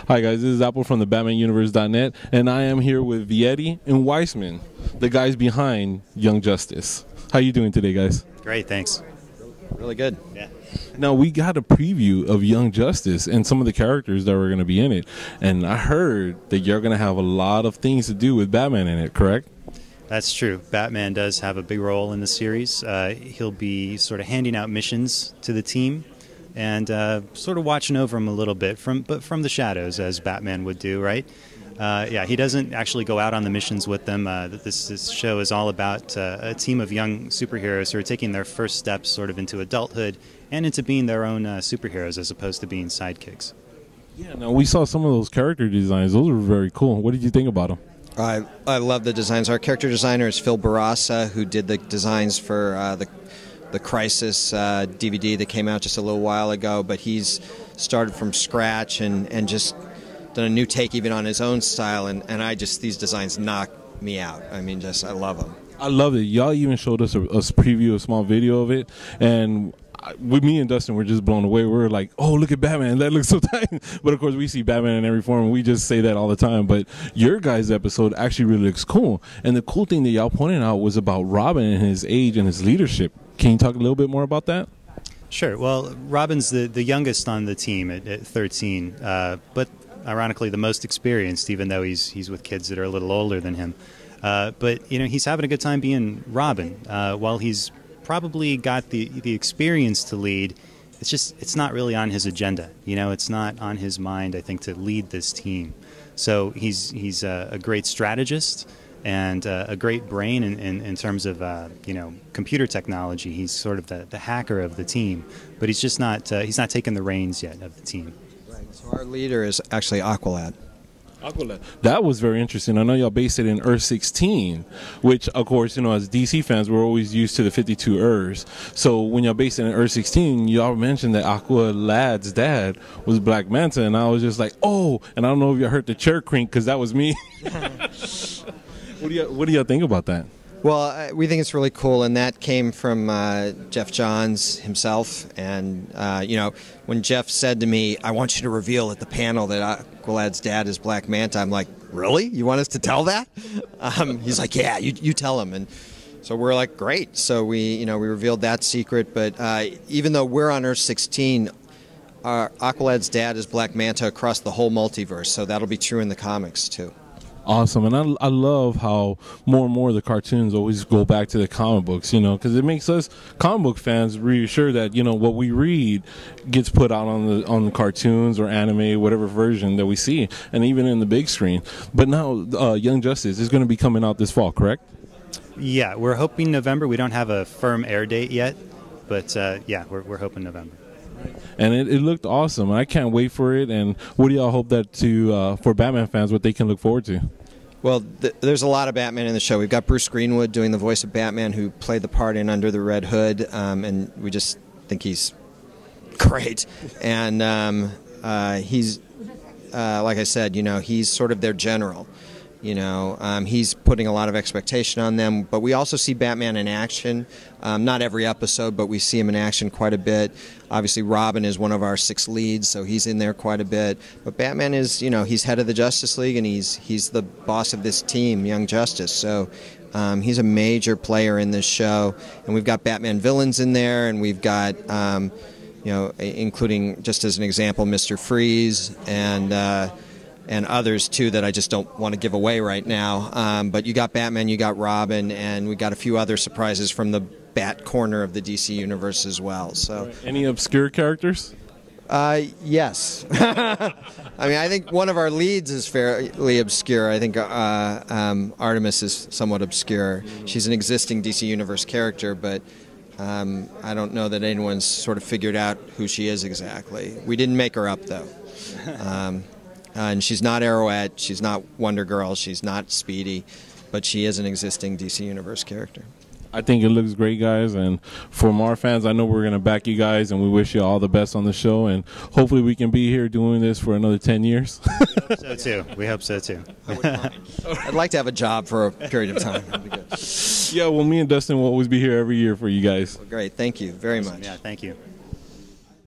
Hi guys, this is Apple from the BatmanUniverse.net, and I am here with Vietti and Weisman, the guys behind Young Justice. How you doing today, guys? Great, thanks. Really good. Yeah. Now, we got a preview of Young Justice and some of the characters that were going to be in it, and I heard that you're going to have a lot of things to do with Batman in it, correct? That's true. Batman does have a big role in the series. He'll be sort of handing out missions to the team and sort of watching over them a little bit, but from the shadows, as Batman would do, right? Yeah, he doesn't actually go out on the missions with them. This show is all about a team of young superheroes who are taking their first steps sort of into adulthood and into being their own superheroes as opposed to being sidekicks. Yeah, now we saw some of those character designs. Those were very cool. What did you think about them? I love the designs. Our character designer is Phil Barassa, who did the designs for the Crisis DVD that came out just a little while ago, but he's started from scratch and just done a new take even on his own style, and these designs knock me out. I mean, I love them. I love it. Y'all even showed us a preview, a small video of it, and with me and Dustin, we're just blown away. We're like, oh, look at Batman. That looks so tight. But, of course, we see Batman in every form, and we just say that all the time. But your guys' episode actually really looks cool. And the cool thing that y'all pointed out was about Robin and his age and his leadership. Can you talk a little bit more about that? Sure. Well, Robin's the youngest on the team at 13, but ironically the most experienced, even though he's with kids that are a little older than him. But, you know, he's having a good time being Robin. While he's probably got the experience to lead, it's not really on his agenda. You know, it's not on his mind, I think, to lead this team. So he's a great strategist and a great brain in terms of you know, computer technology. He's sort of the hacker of the team, but he's not taken the reins yet of the team. Right. So our leader is actually Aqualad. That was very interesting. I know y'all based it in Earth 16, which, of course, you know, as DC fans, we're always used to the 52 Earths. So when y'all based it in Earth 16, y'all mentioned that Aqualad's dad was Black Manta, and I was just like, oh, and I don't know if you heard the chair crink, because that was me. What do y'all think about that? Well, we think it's really cool, and that came from Jeff Johns himself. And, you know, when Jeff said to me, I want you to reveal at the panel that Aqualad's dad is Black Manta, I'm like, really? You want us to tell that? He's like, yeah, you tell him. And so we're like, great. So we revealed that secret. But even though we're on Earth 16, Aqualad's dad is Black Manta across the whole multiverse. So that'll be true in the comics, too. Awesome, and I love how more and more the cartoons always go back to the comic books, you know, because it makes us comic book fans reassure that, you know, what we read gets put out on the cartoons or anime, whatever version that we see, and even in the big screen. But now Young Justice is going to be coming out this fall, correct? Yeah, we're hoping November. We don't have a firm air date yet, but yeah, we're hoping November. And it looked awesome. I can't wait for it. And what do y'all hope that for Batman fans, what they can look forward to? Well, there's a lot of Batman in the show. We've got Bruce Greenwood doing the voice of Batman, who played the part in Under the Red Hood, and we just think he's great. And he's, like I said, you know, he's sort of their general. You know, he's putting a lot of expectation on them. But we also see Batman in action. Not every episode, but we see him in action quite a bit. Obviously, Robin is one of our 6 leads, so he's in there quite a bit. But Batman is, you know, he's head of the Justice League, and he's the boss of this team, Young Justice. So he's a major player in this show. And we've got Batman villains in there, and we've got, you know, including, just as an example, Mr. Freeze and others, too, that I just don't want to give away right now. But you got Batman, you got Robin, and we got a few other surprises from the Bat corner of the DC universe as well. So, any obscure characters? Yes. I mean, I think one of our leads is fairly obscure. I think Artemis is somewhat obscure. She's an existing DC universe character, but I don't know that anyone's sort of figured out who she is exactly. We didn't make her up, though. And she's not Arrowette, she's not Wonder Girl, she's not Speedy, but she is an existing DC Universe character. I think it looks great, guys, and from our fans, I know we're going to back you guys, and we wish you all the best on the show, and hopefully we can be here doing this for another 10 years. We hope so, too. We hope so, too. I'd like to have a job for a period of time. That'd be good. Yeah, well, me and Dustin will always be here every year for you guys. Well, great. Thank you very much. Yeah, thank you.